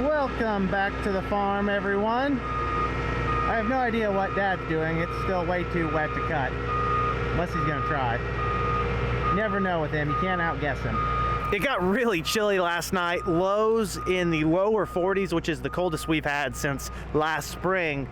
Welcome back to the farm, everyone. I have no idea what Dad's doing. It's still way too wet to cut, unless he's gonna try. You never know with him. You can't outguess him. It got really chilly last night. Lows in the lower 40s, which is the coldest we've had since last spring.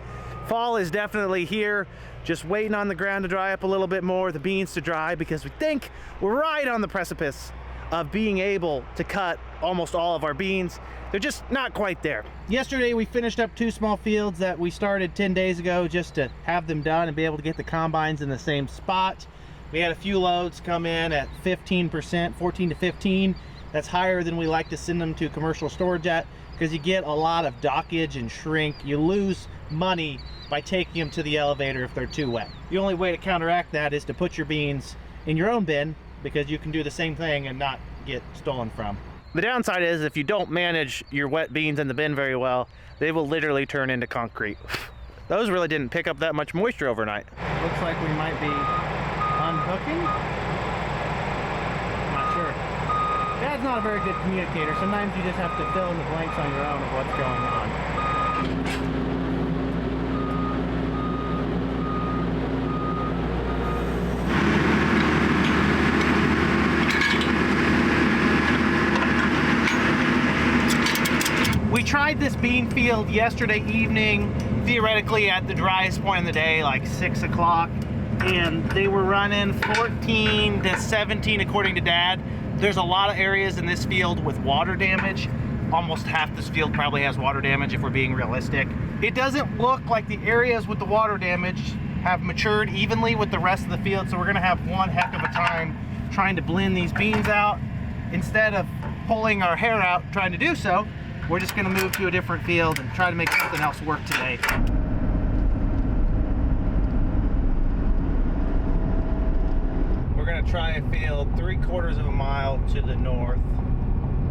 Fall is definitely here. Just waiting on the ground to dry up a little bit more, the beans to dry, because we think we're right on the precipice of being able to cut almost all of our beans. They're just not quite there. Yesterday we finished up 2 small fields that we started 10 days ago just to have them done and be able to get the combines in the same spot. We had a few loads come in at 15%, 14 to 15. That's higher than we like to send them to commercial storage at, because you get a lot of dockage and shrink. You lose money by taking them to the elevator if they're too wet. The only way to counteract that is to put your beans in your own bin, because you can do the same thing and not get stolen from. The downside is if you don't manage your wet beans in the bin very well, they will literally turn into concrete. Those really didn't pick up that much moisture overnight. Looks like we might be unhooking. Not sure. Dad's not a very good communicator. Sometimes you just have to fill in the blanks on your own of what's going on. We tried this bean field yesterday evening, theoretically at the driest point in the day, like 6 o'clock, and they were running 14 to 17 according to Dad. There's a lot of areas in this field with water damage. Almost half this field probably has water damage if we're being realistic. It doesn't look like the areas with the water damage have matured evenly with the rest of the field, so we're gonna have one heck of a time trying to blend these beans out. Instead of pulling our hair out trying to do so, we're just gonna move to a different field and try to make something else work today. We're gonna try a field 3/4 of a mile to the north.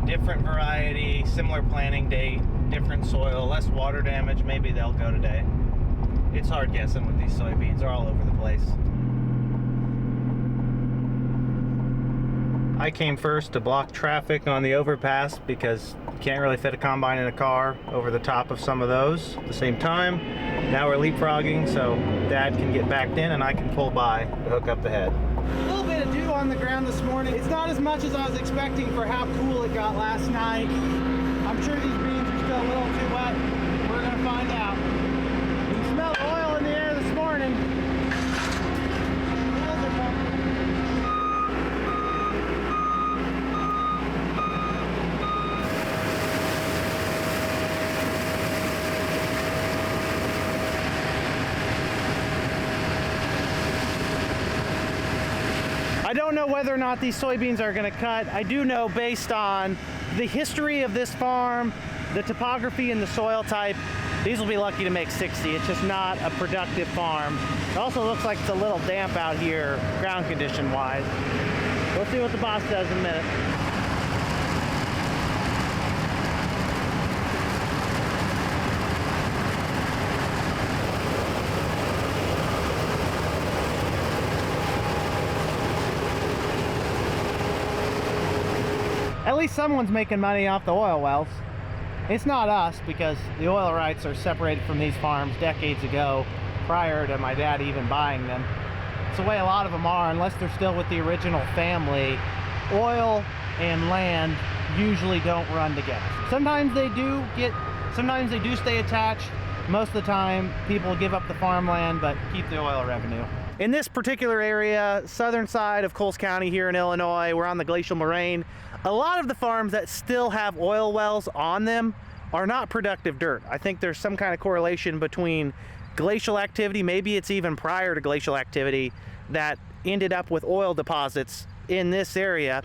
Different variety, similar planting date, different soil, less water damage. Maybe they'll go today. It's hard guessing with these soybeans. They're all over the place. I came first to block traffic on the overpass because you can't really fit a combine in a car over the top of some of those at the same time. Now we're leapfrogging so Dad can get backed in and I can pull by to hook up the head. A little bit of dew on the ground this morning. It's not as much as I was expecting for how cool it got last night. I'm sure these beans are still a little too wet. We're gonna find out. You can smell oil in the air this morning. I don't know whether or not these soybeans are going to cut. I do know, based on the history of this farm, the topography and the soil type, these will be lucky to make 60. It's just not a productive farm. It also looks like it's a little damp out here, ground condition wise. We'll see what the boss does in a minute. At least someone's making money off the oil wells. It's not us, because the oil rights are separated from these farms decades ago, prior to my dad even buying them. It's the way a lot of them are, unless they're still with the original family. Oil and land usually don't run together. Sometimes they do stay attached. Most of the time, people give up the farmland but keep the oil revenue. In this particular area, southern side of Coles County here in Illinois, we're on the glacial moraine. A lot of the farms that still have oil wells on them are not productive dirt. I think there's some kind of correlation between glacial activity, maybe it's even prior to glacial activity, that ended up with oil deposits in this area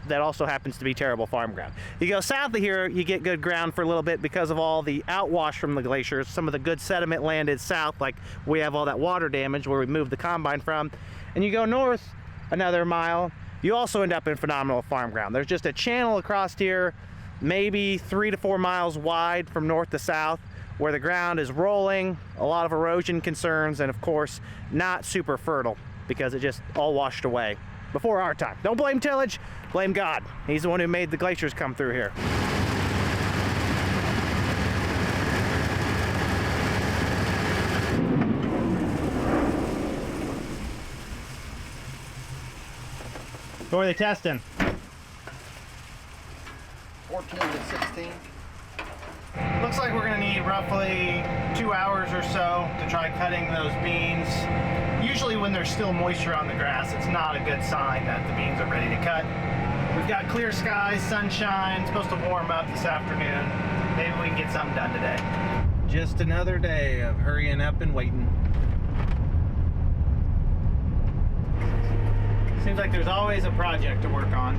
that also happens to be terrible farm ground. You go south of here, you get good ground for a little bit because of all the outwash from the glaciers. Some of the good sediment landed south, like we have all that water damage where we moved the combine from. And you go north another mile, you also end up in phenomenal farm ground. There's just a channel across here, maybe 3 to 4 miles wide from north to south, where the ground is rolling, a lot of erosion concerns, and of course, not super fertile because it just all washed away before our time. Don't blame tillage, blame God. He's the one who made the glaciers come through here. What were they testing? 14 to 16. Looks like we're gonna need roughly 2 hours or so to try cutting those beans. Usually when there's still moisture on the grass, it's not a good sign that the beans are ready to cut. We've got clear skies, sunshine, supposed to warm up this afternoon. Maybe we can get something done today. Just another day of hurrying up and waiting. Seems like there's always a project to work on.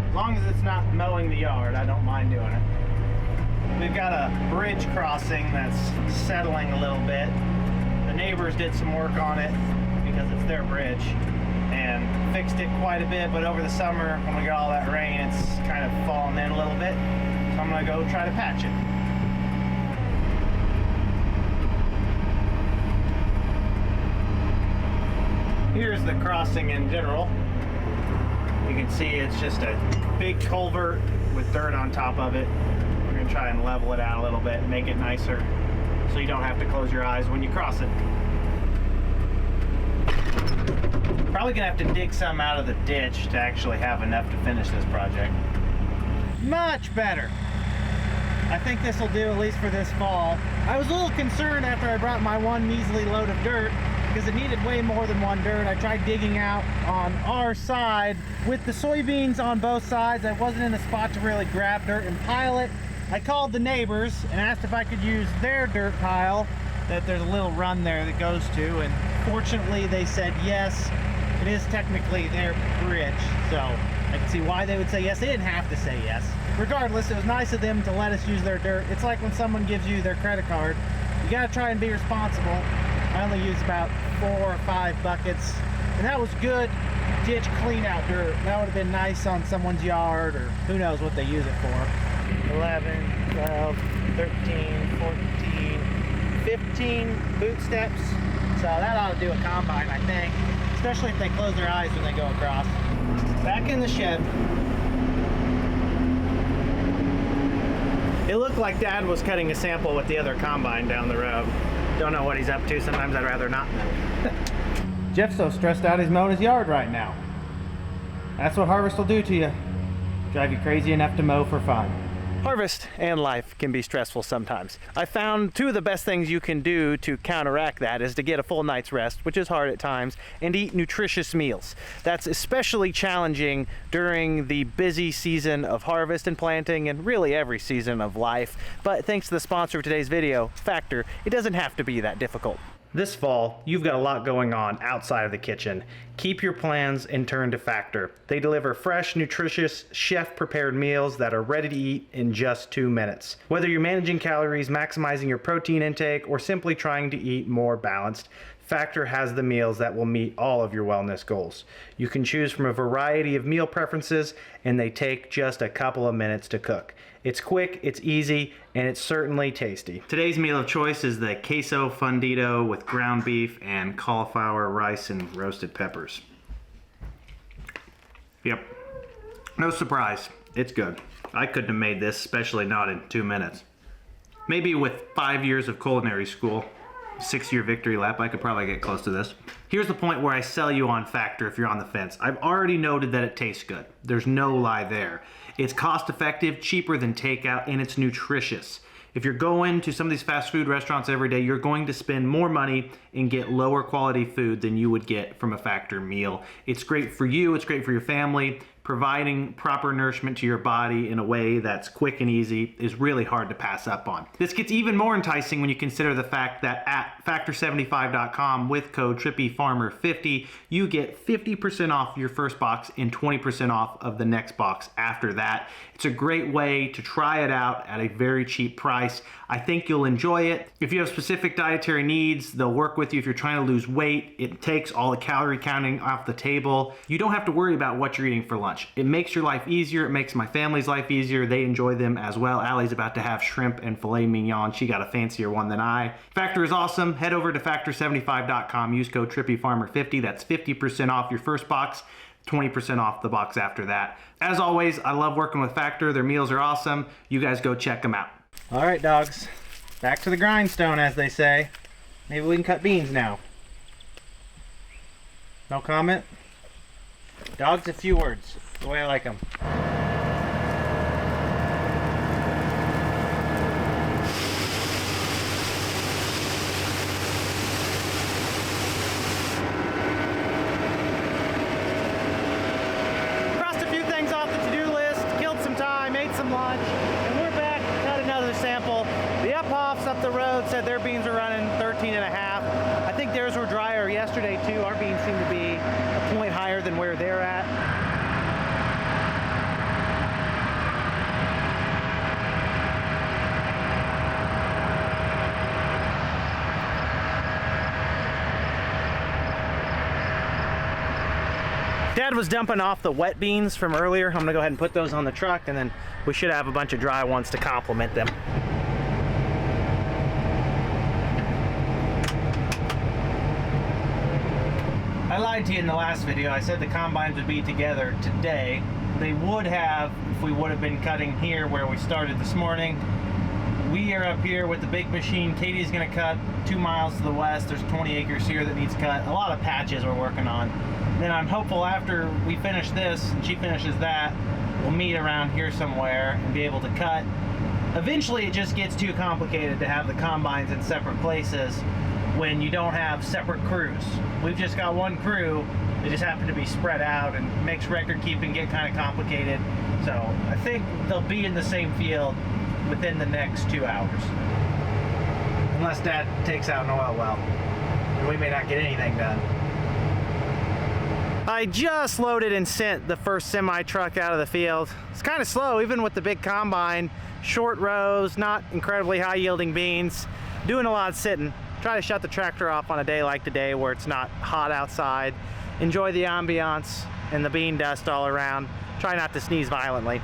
As long as it's not mowing the yard, I don't mind doing it. We've got a bridge crossing that's settling a little bit. The neighbors did some work on it because it's their bridge and fixed it quite a bit, but over the summer when we got all that rain, it's kind of fallen in a little bit. So I'm gonna go try to patch it. Here's the crossing in general. You can see it's just a big culvert with dirt on top of it. We're gonna try and level it out a little bit, make it nicer so you don't have to close your eyes when you cross it. Probably gonna have to dig some out of the ditch to actually have enough to finish this project. Much better. I think this will do at least for this fall. I was a little concerned after I brought my one measly load of dirt because it needed way more than one dirt. I tried digging out on our side with the soybeans on both sides. I wasn't in a spot to really grab dirt and pile it. I called the neighbors and asked if I could use their dirt pile that there's a little run there that goes to, and fortunately they said yes. It is technically their bridge, so I can see why they would say yes. They didn't have to say yes. Regardless, it was nice of them to let us use their dirt. It's like when someone gives you their credit card. You gotta try and be responsible. I only used about 4 or 5 buckets, and that was good ditch clean out dirt. That would have been nice on someone's yard, or who knows what they use it for. 11, 12, 13, 14, 15 boot steps. So that ought to do a combine, I think, especially if they close their eyes when they go across. Back in the shed. It looked like Dad was cutting a sample with the other combine down the road. Don't know what he's up to. Sometimes I'd rather not know. Jeff's so stressed out he's mowing his yard right now. That's what harvest will do to you. Drive you crazy enough to mow for fun. Harvest and life can be stressful sometimes. I found 2 of the best things you can do to counteract that is to get a full night's rest, which is hard at times, and eat nutritious meals. That's especially challenging during the busy season of harvest and planting, and really every season of life. But thanks to the sponsor of today's video, Factor, it doesn't have to be that difficult. This fall, you've got a lot going on outside of the kitchen. Keep your plans and turn to Factor. They deliver fresh, nutritious, chef-prepared meals that are ready to eat in just 2 minutes. Whether you're managing calories, maximizing your protein intake, or simply trying to eat more balanced, Factor has the meals that will meet all of your wellness goals. You can choose from a variety of meal preferences, and they take just a couple of minutes to cook. It's quick, it's easy, and it's certainly tasty. Today's meal of choice is the queso fundido with ground beef and cauliflower, rice, and roasted peppers. Yep, no surprise, it's good. I couldn't have made this, especially not in 2 minutes. Maybe with 5 years of culinary school, 6-year victory lap, I could probably get close to this. Here's the point where I sell you on Factor if you're on the fence. I've already noted that it tastes good. There's no lie there. It's cost effective, cheaper than takeout, and it's nutritious. If you're going to some of these fast food restaurants every day, you're going to spend more money and get lower quality food than you would get from a Factor meal. It's great for you, it's great for your family. Providing proper nourishment to your body in a way that's quick and easy is really hard to pass up on. This gets even more enticing when you consider the fact that at factor75.com with code TrippyFarmer50, you get 50% off your first box and 20% off of the next box after that. It's a great way to try it out at a very cheap price. I think you'll enjoy it. If you have specific dietary needs, they'll work with you. If you're trying to lose weight, it takes all the calorie counting off the table. You don't have to worry about what you're eating for lunch. It makes your life easier. It makes my family's life easier. They enjoy them as well. Allie's about to have shrimp and filet mignon. She got a fancier one than I. Factor is awesome. Head over to factor75.com. Use code TrippyFarmer50. That's 50% off your first box, 20% off the box after that. As always, I love working with Factor. Their meals are awesome. You guys go check them out. All right, dogs. Back to the grindstone, as they say. Maybe we can cut beans now. No comment? Dogs, a few words, the way I like them. Crossed a few things off the to-do list, killed some time, ate some lunch, and we're back to cut another sample. The up-offs up the road said their beans are running 13 and a half. I think theirs were drier yesterday too. Our beans seem to be a point higher than where they're at. Dad was dumping off the wet beans from earlier. I'm gonna go ahead and put those on the truck, and then we should have a bunch of dry ones to complement them. I lied to you in the last video. I said the combines would be together today. They would have if we would have been cutting here where we started this morning. We are up here with the big machine. Katie's gonna cut 2 miles to the west. There's 20 acres here that needs cut. A lot of patches we're working on. Then I'm hopeful after we finish this and she finishes that, we'll meet around here somewhere and be able to cut. Eventually it just gets too complicated to have the combines in separate places when you don't have separate crews. We've just got one crew. They just happen to be spread out, and it makes record keeping get kind of complicated. So I think they'll be in the same field within the next 2 hours. Unless Dad takes out an oil well. We may not get anything done. I just loaded and sent the first semi truck out of the field. It's kind of slow, even with the big combine. Short rows, not incredibly high yielding beans. Doing a lot of sitting. Try to shut the tractor off on a day like today where it's not hot outside. Enjoy the ambiance and the bean dust all around. Try not to sneeze violently.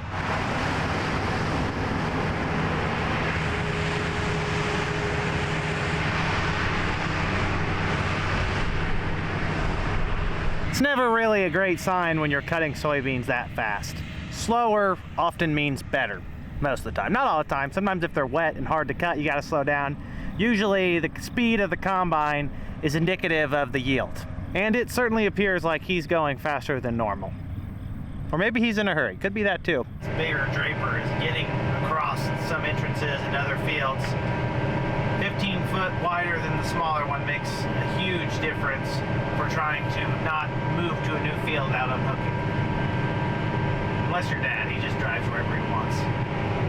It's never really a great sign when you're cutting soybeans that fast. Slower often means better, most of the time. Not all the time. Sometimes if they're wet and hard to cut, you gotta slow down. Usually the speed of the combine is indicative of the yield. And it certainly appears like he's going faster than normal. Or maybe he's in a hurry. Could be that too. This bigger draper is getting across some entrances and other fields. 15 foot wider than the smaller one makes a huge difference for trying to not move to a new field out of hooking. Unless you're Dad, he just drives wherever he wants.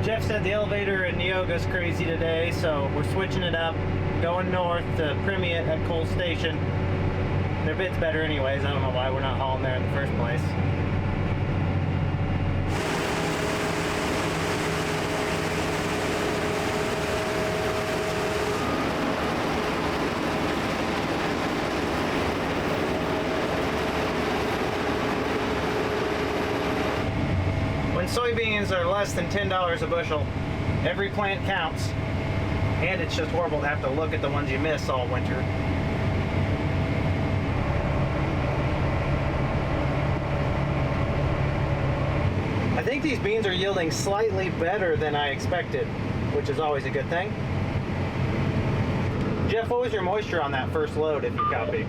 Jeff said the elevator in Neoga's crazy today, so we're switching it up, going north to Reunited at Cole Station. Their bit's better anyways. I don't know why we're not hauling there in the first place. When soybeans are less than $10 a bushel, every plant counts, and it's just horrible to have to look at the ones you miss all winter. I think these beans are yielding slightly better than I expected, which is always a good thing. Jeff, what was your moisture on that first load, if you copy?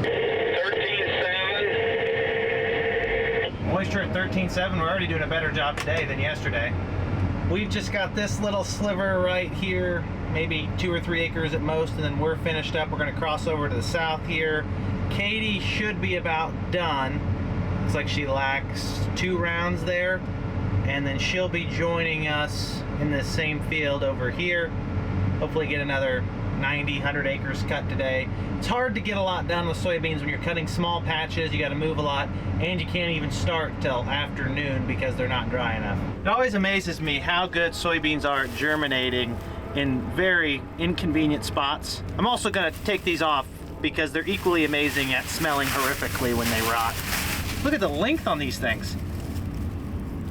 13.7. Moisture at 13.7. We're already doing a better job today than yesterday. We've just got this little sliver right here, maybe 2 or 3 acres at most, and then we're finished up. We're going to cross over to the south here. Katie should be about done. Looks like she lacks 2 rounds there, and then she'll be joining us in this same field over here. Hopefully get another 90, 100 acres cut today. It's hard to get a lot done with soybeans when you're cutting small patches. You got to move a lot, and you can't even start till afternoon because they're not dry enough. It always amazes me how good soybeans are at germinating in very inconvenient spots. I'm also going to take these off because they're equally amazing at smelling horrifically when they rot. Look at the length on these things.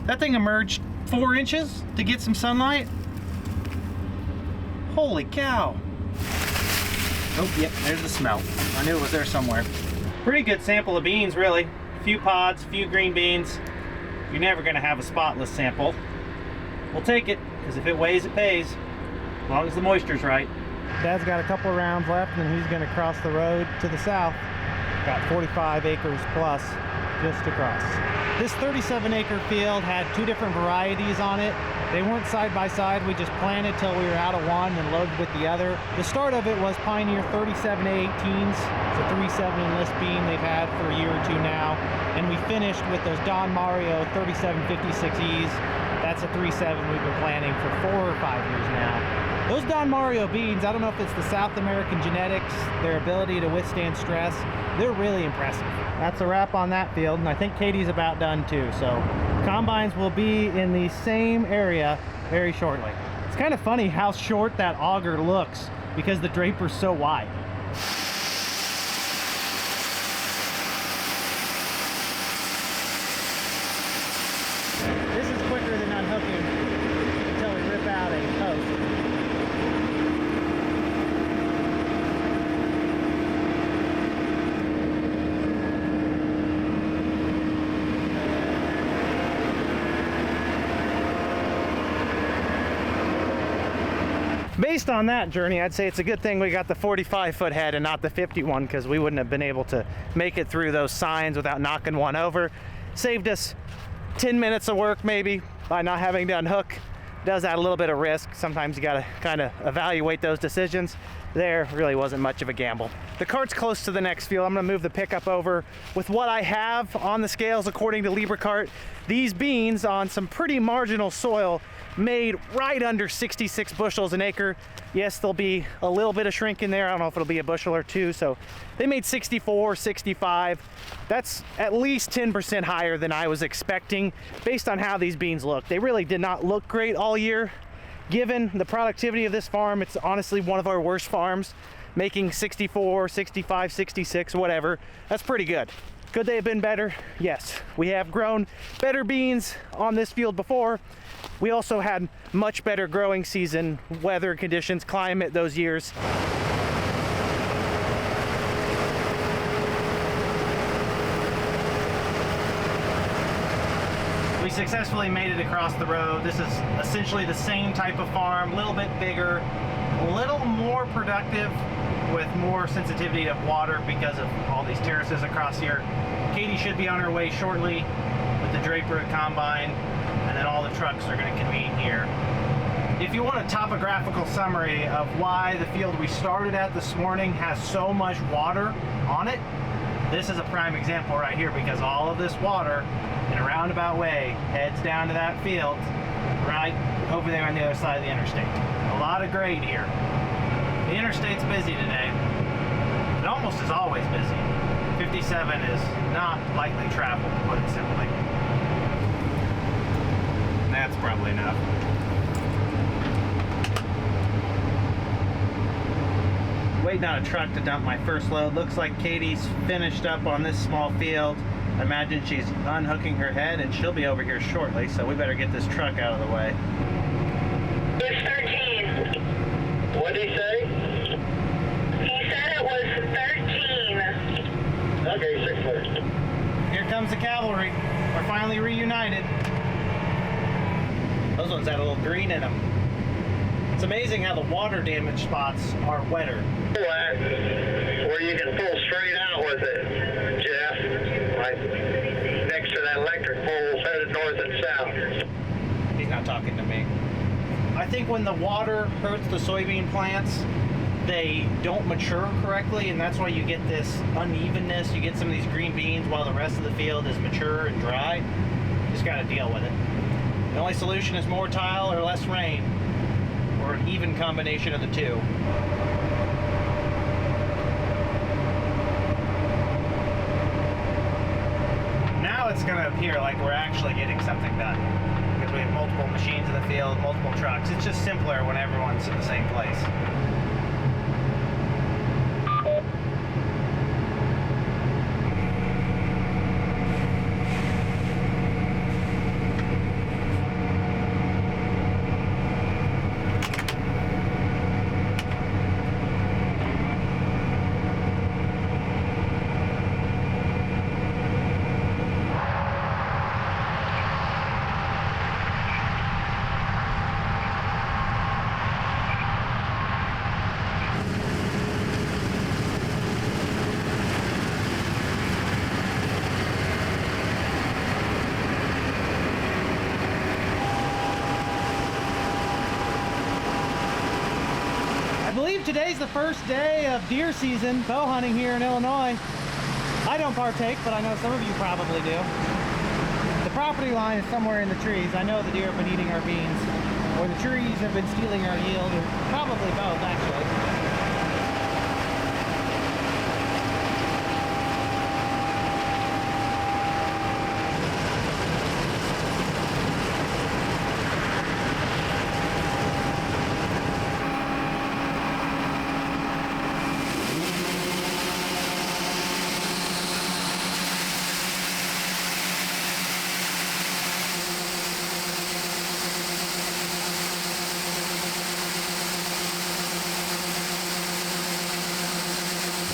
That thing emerged 4 inches to get some sunlight. Holy cow. Oh, yep, there's the smell. I knew it was there somewhere. Pretty good sample of beans, really. A few pods, a few green beans. You're never gonna have a spotless sample. We'll take it, because if it weighs, it pays. As long as the moisture's right. Dad's got a couple of rounds left, and he's gonna cross the road to the south. Got 45 acres plus just across. This 37-acre field had 2 different varieties on it. They weren't side by side. We just planted till we were out of one and loaded with the other. The start of it was Pioneer 37A18s. It's a 3.7 enlist bean they've had for a year or two now. And we finished with those Don Mario 3756Es. That's a 3.7 we've been planting for 4 or 5 years now. Those Don Mario beans, I don't know if it's the South American genetics, their ability to withstand stress, they're really impressive. That's a wrap on that field, and I think Katie's about done too. So combines will be in the same area very shortly. It's kind of funny how short that auger looks because the draper's so wide. This is quicker than unhooking until we rip out a post. Based on that journey, I'd say it's a good thing we got the 45-foot head and not the 51, because we wouldn't have been able to make it through those signs without knocking one over. Saved us 10 minutes of work maybe by not having to unhook. Does add a little bit of risk. Sometimes you gotta kind of evaluate those decisions. There really wasn't much of a gamble. The cart's close to the next field. I'm gonna move the pickup over. With what I have on the scales, according to LibreCart, these beans on some pretty marginal soil made right under 66 bushels an acre. Yes, there'll be a little bit of shrink in there. I don't know if it'll be a bushel or two. So they made 64, 65. That's at least 10% higher than I was expecting based on how these beans look. They really did not look great all year. Given the productivity of this farm, it's honestly one of our worst farms, making 64, 65, 66, whatever. That's pretty good. Could they have been better? Yes. We have grown better beans on this field before. We also had much better growing season, weather conditions, climate those years. We successfully made it across the road. This is essentially the same type of farm, a little bit bigger, a little more productive with more sensitivity to water because of all these terraces across here. Katie should be on her way shortly with the draper at combine, and then all the trucks are going to convene here. If you want a topographical summary of why the field we started at this morning has so much water on it, this is a prime example right here, because all of this water in a roundabout way heads down to that field right over there on the other side of the interstate. A lot of grade here. The interstate's busy today. It almost is always busy. 57 is not lightly traveled, to put it simply. That's probably enough. Waiting on a truck to dump my first load. Looks like Katie's finished up on this small field. I imagine she's unhooking her head and she'll be over here shortly, so we better get this truck out of the way. It's 13. What did he say? He said it was 13. Okay, 6 foot. Here comes the cavalry. We're finally reunited. Those ones had a little green in them. It's amazing how the water damage spots are wetter. Where you can pull straight out with it, Jeff. Right next to that electric pole headed north and south. He's not talking to me. I think when the water hurts the soybean plants, they don't mature correctly, and that's why you get this unevenness. You get some of these green beans while the rest of the field is mature and dry. Just got to deal with it. The only solution is more tile or less rain, or an even combination of the two. Now it's going to appear like we're actually getting something done, because we have multiple machines in the field, multiple trucks. It's just simpler when everyone's in the same place. today's the first day of deer season, bow hunting here in Illinois. I don't partake, but I know some of you probably do. The property line is somewhere in the trees. I know the deer have been eating our beans, or the trees have been stealing our yield, or probably both, actually.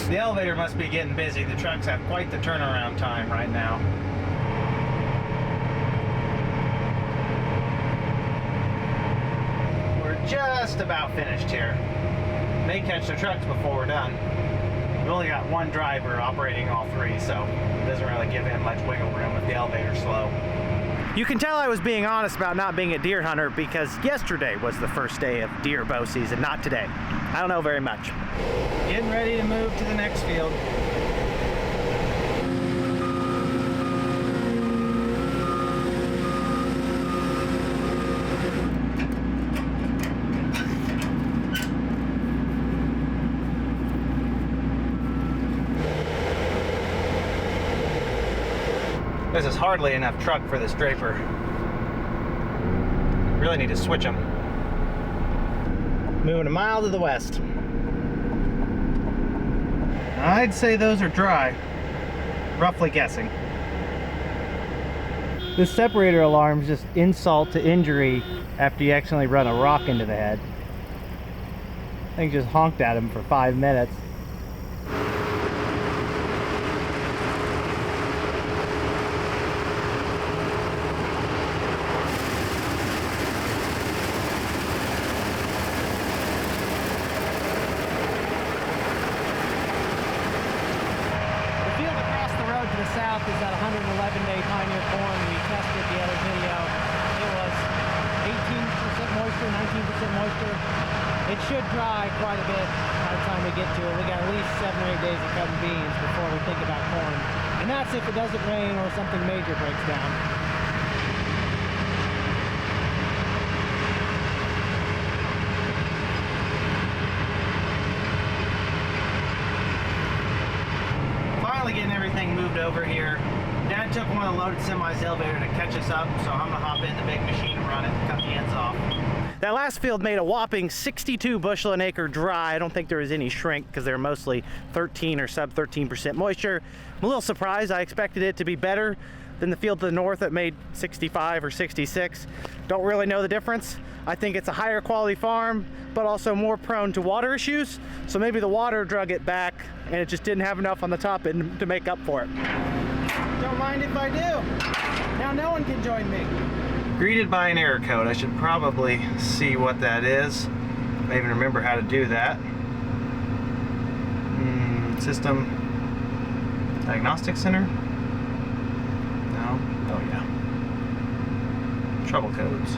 The elevator must be getting busy. The trucks have quite the turnaround time right now. We're just about finished here. May catch the trucks before we're done. We've only got one driver operating all three, so it doesn't really give him much wiggle room if the elevator's slow. You can tell I was being honest about not being a deer hunter because yesterday was the first day of deer bow season, not today. I don't know very much. Getting ready to move to the next field. This is hardly enough truck for this draper. Really need to switch them. Moving a mile to the west. I'd say those are dry, roughly guessing. This separator alarm is just insult to injury after you accidentally run a rock into the head. I think just honked at him for 5 minutes. South is that 111-day pioneer corn we tested the other video. It was 18% moisture, 19% moisture. It should dry quite a bit by the time we get to it. We got at least 7 or 8 days of cutting beans before we think about corn. And that's if it doesn't rain or something major breaks down. Getting everything moved over here. Dad took one of the loaded semis elevator to catch us up, so I'm gonna hop in the big machine and run it and cut the ends off. That last field made a whopping 62 bushel an acre dry. I don't think there was any shrink because they're mostly 13 or sub 13% moisture. I'm a little surprised. I expected it to be better than the field to the north that made 65 or 66. Don't really know the difference. I think it's a higher quality farm, but also more prone to water issues. So maybe the water drug it back and it just didn't have enough on the top end to make up for it. Don't mind if I do. Now no one can join me. Greeted by an error code. I should probably see what that is. I even remember how to do that. System Diagnostic Center? No? Oh yeah. Trouble codes.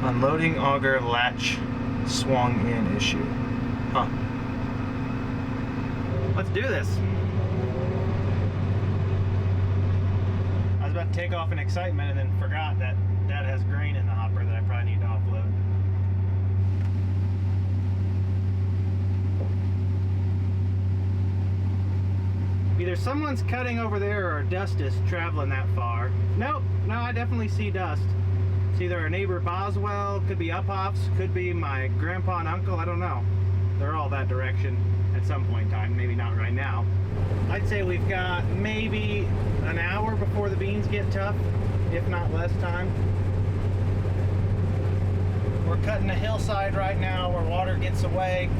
Unloading auger latch swung in issue. Huh. Let's do this. I was about to take off in excitement and then forgot that Dad has grain in the hopper that I probably need to offload. Either someone's cutting over there or dust is traveling that far. Nope, no, I definitely see dust. It's either our neighbor Boswell, could be Uphoffs, could be my grandpa and uncle, I don't know. They're all that direction at some point in time, maybe not right now. I'd say we've got maybe an hour before the beans get tough, if not less time. We're cutting a hillside right now where water gets away,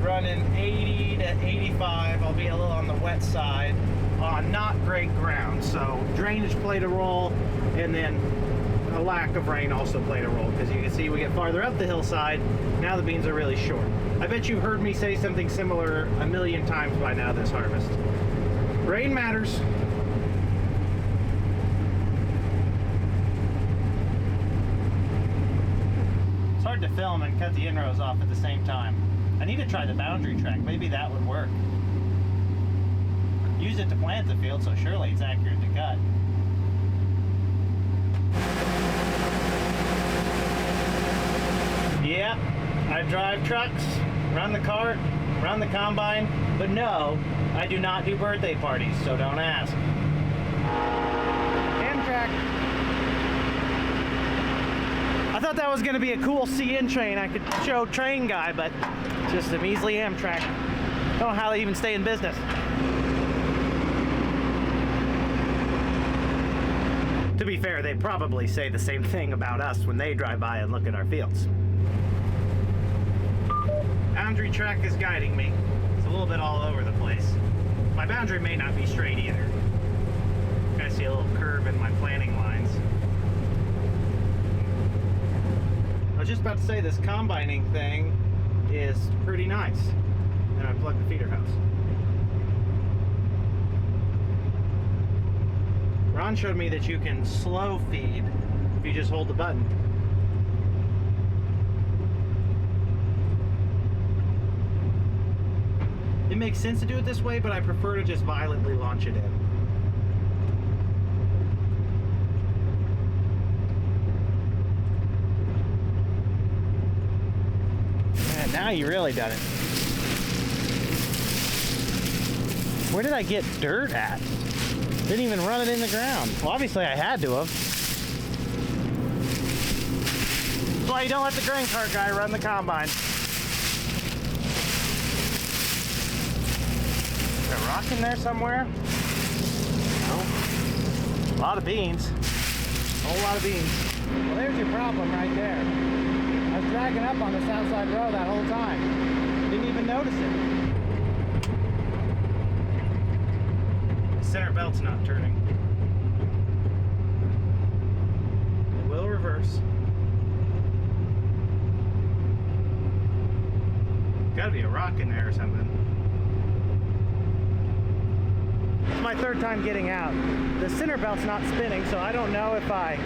running 80 to 85. I'll be a little on the wet side on not great ground. So drainage played a role, and then a lack of rain also played a role, because you can see we get farther up the hillside, now the beans are really short. I bet you've heard me say something similar a million times by now this harvest. Rain matters. It's hard hard to film and cut the inrows off at the same time. I need to try the boundary track. Maybe that would work. Use it to plant the field, so surely it's accurate to cut. Yeah, I drive trucks, run the cart, run the combine, but no, I do not do birthday parties, so don't ask. Amtrak. I thought that was going to be a cool CN train I could show train guy, but just a measly Amtrak. Don't know how they even stay in business. To be fair, they probably say the same thing about us when they drive by and look at our fields. Boundary track is guiding me. It's a little bit all over the place. My boundary may not be straight either. I see a little curve in my planting lines. I was just about to say this combining thing is pretty nice. And I plugged the feeder house. Ron showed me that you can slow feed if you just hold the button. It makes sense to do it this way, but I prefer to just violently launch it in. Man, now you really done it. Where did I get dirt at? Didn't even run it in the ground. Well, obviously I had to have. That's why you don't let the grain cart guy run the combine. Is there a rock in there somewhere? No. A lot of beans. A whole lot of beans. Well, there's your problem right there. I was dragging up on the south side row that whole time. Didn't even notice it. Center belt's not turning. It will reverse. Gotta be a rock in there or something. It's my third time getting out. The center belt's not spinning, so I don't know if I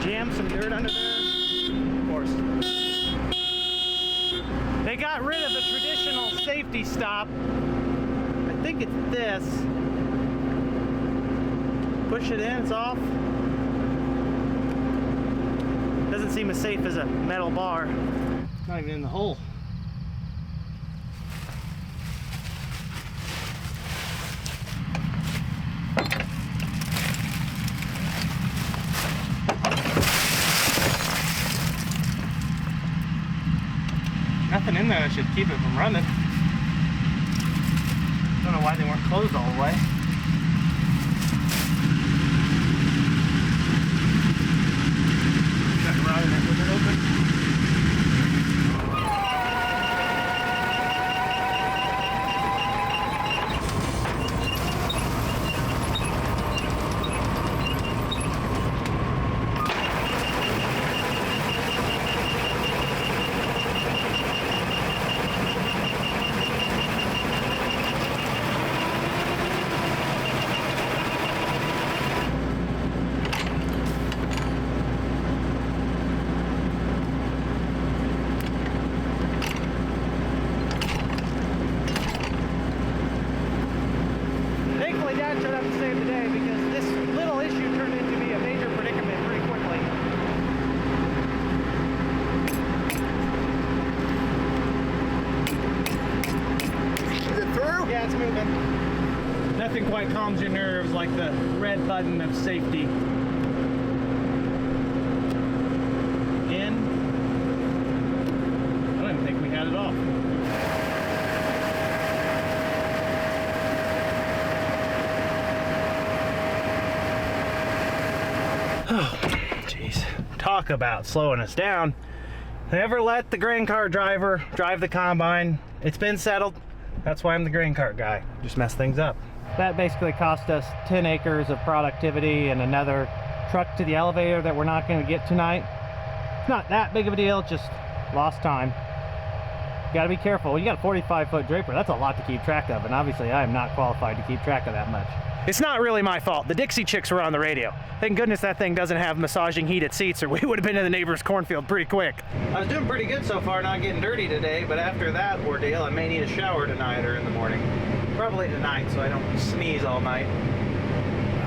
jam some dirt under there. Of course. They got rid of the traditional safety stop. I think it's this. Push it in, it's off. Doesn't seem as safe as a metal bar. Not even in the hole. Nothing in there that should keep it from running. Don't know why they weren't closed all the way. Running it with it open. It's moving. Nothing quite calms your nerves like the red button of safety. In. I don't even think we had it off. Oh, jeez. Talk about slowing us down. Never let the grain cart driver drive the combine. It's been settled. That's why I'm the grain cart guy. Just mess things up. That basically cost us 10 acres of productivity and another truck to the elevator that we're not going to get tonight. It's not that big of a deal, just lost time. You got to be careful. You got a 45-foot draper. That's a lot to keep track of, and obviously I am not qualified to keep track of that much. It's not really my fault. The Dixie Chicks were on the radio. Thank goodness that thing doesn't have massaging heated seats, or we would have been in the neighbor's cornfield pretty quick. I was doing pretty good so far, not getting dirty today, but after that ordeal, I may need a shower tonight or in the morning. Probably tonight, so I don't sneeze all night.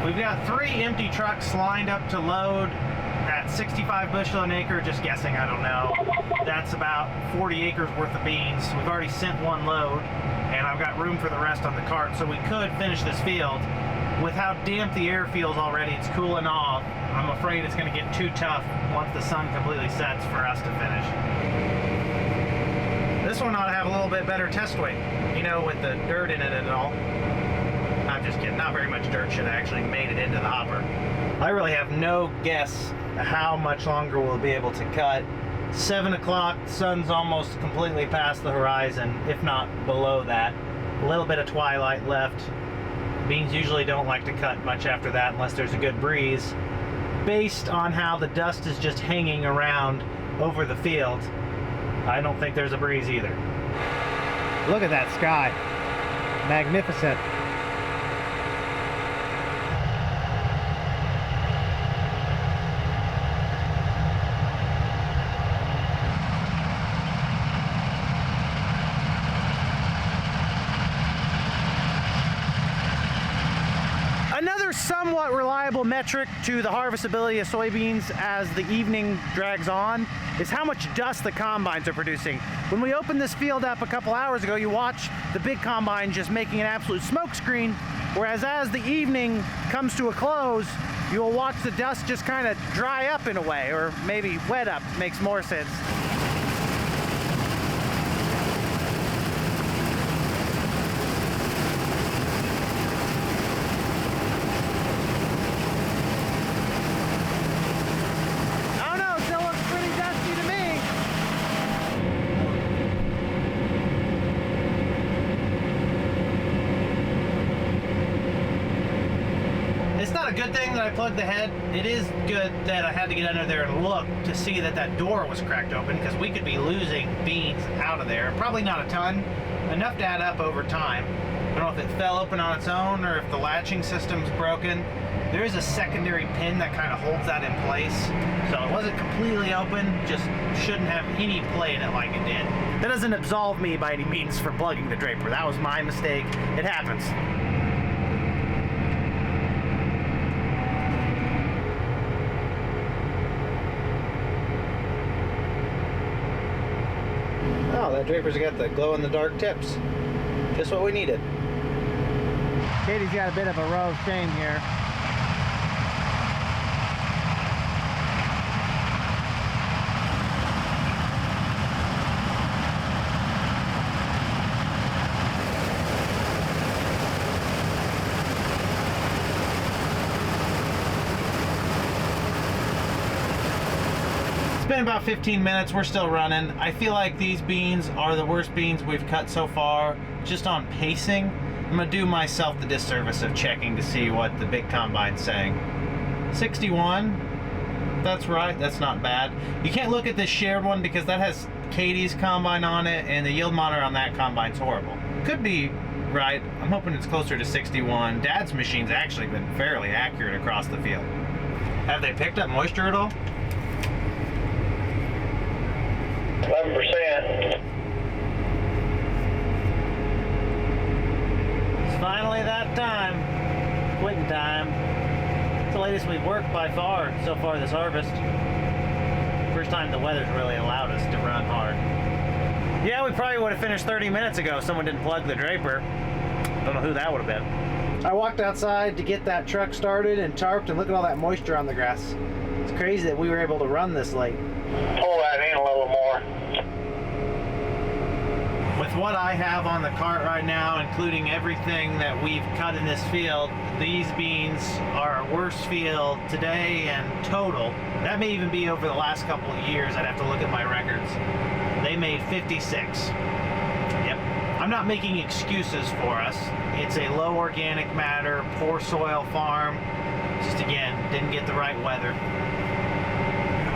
We've got 3 empty trucks lined up to load at 65 bushel an acre, just guessing, I don't know. That's about 40 acres worth of beans. We've already sent 1 load, and I've got room for the rest on the cart, so we could finish this field. With how damp the air feels already, it's cooling off. I'm afraid it's going to get too tough once the sun completely sets for us to finish. This one ought to have a little bit better test weight, you know, with the dirt in it and all. I'm just kidding, not very much dirt should have actually made it into the hopper. I really have no guess how much longer we'll be able to cut. 7 o'clock, sun's almost completely past the horizon, if not below that. A little bit of twilight left. Beans usually don't like to cut much after that unless there's a good breeze. Based on how the dust is just hanging around over the field, I don't think there's a breeze either. Look at that sky. Magnificent. Another somewhat reliable metric to the harvestability of soybeans as the evening drags on is how much dust the combines are producing. When we opened this field up a couple hours ago, you watch the big combine just making an absolute smoke screen, whereas as the evening comes to a close, you'll watch the dust just kind of dry up in a way, or maybe wet up makes more sense. It's not a good thing that I plugged the head. It is good that I had to get under there and look to see that that door was cracked open, because we could be losing beans out of there. Probably not a ton, enough to add up over time. I don't know if it fell open on its own or if the latching system's broken. There is a secondary pin that kind of holds that in place. So it wasn't completely open, just shouldn't have any play in it like it did. That doesn't absolve me by any means for plugging the draper. That was my mistake. It happens. Oh, that draper's got the glow-in-the-dark tips. Just what we needed. Katie's got a bit of a row of shame here. It's been about 15 minutes, we're still running. I feel like these beans are the worst beans we've cut so far, just on pacing. I'm gonna do myself the disservice of checking to see what the big combine's saying. 61, that's right, that's not bad. You can't look at this shared one because that has Katie's combine on it, and the yield monitor on that combine's horrible. Could be right, I'm hoping it's closer to 61. Dad's machine's actually been fairly accurate across the field. Have they picked up moisture at all? 11%. It's finally that time. Quitting time. It's the latest we've worked by far so far this harvest. First time the weather's really allowed us to run hard. Yeah, we probably would have finished 30 minutes ago if someone didn't plug the draper. Don't know who that would have been. I walked outside to get that truck started and tarped, and look at all that moisture on the grass. It's crazy that we were able to run this late. Pull that in a little more. With what I have on the cart right now, including everything that we've cut in this field, these beans are our worst field today and total. That may even be over the last couple of years. I'd have to look at my records. They made 56. Yep. I'm not making excuses for us. It's a low organic matter, poor soil farm. Just again, didn't get the right weather.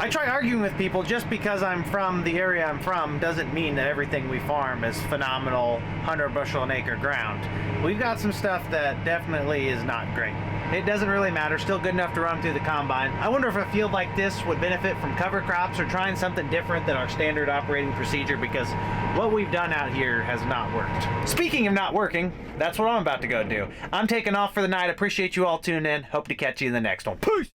I try arguing with people. Just because I'm from the area I'm from doesn't mean that everything we farm is phenomenal 100 bushel an acre ground. We've got some stuff that definitely is not great. It doesn't really matter, still good enough to run through the combine. I wonder if a field like this would benefit from cover crops or trying something different than our standard operating procedure, because what we've done out here has not worked. Speaking of not working, that's what I'm about to go do. I'm taking off for the night. Appreciate you all tuning in. Hope to catch you in the next one. Peace!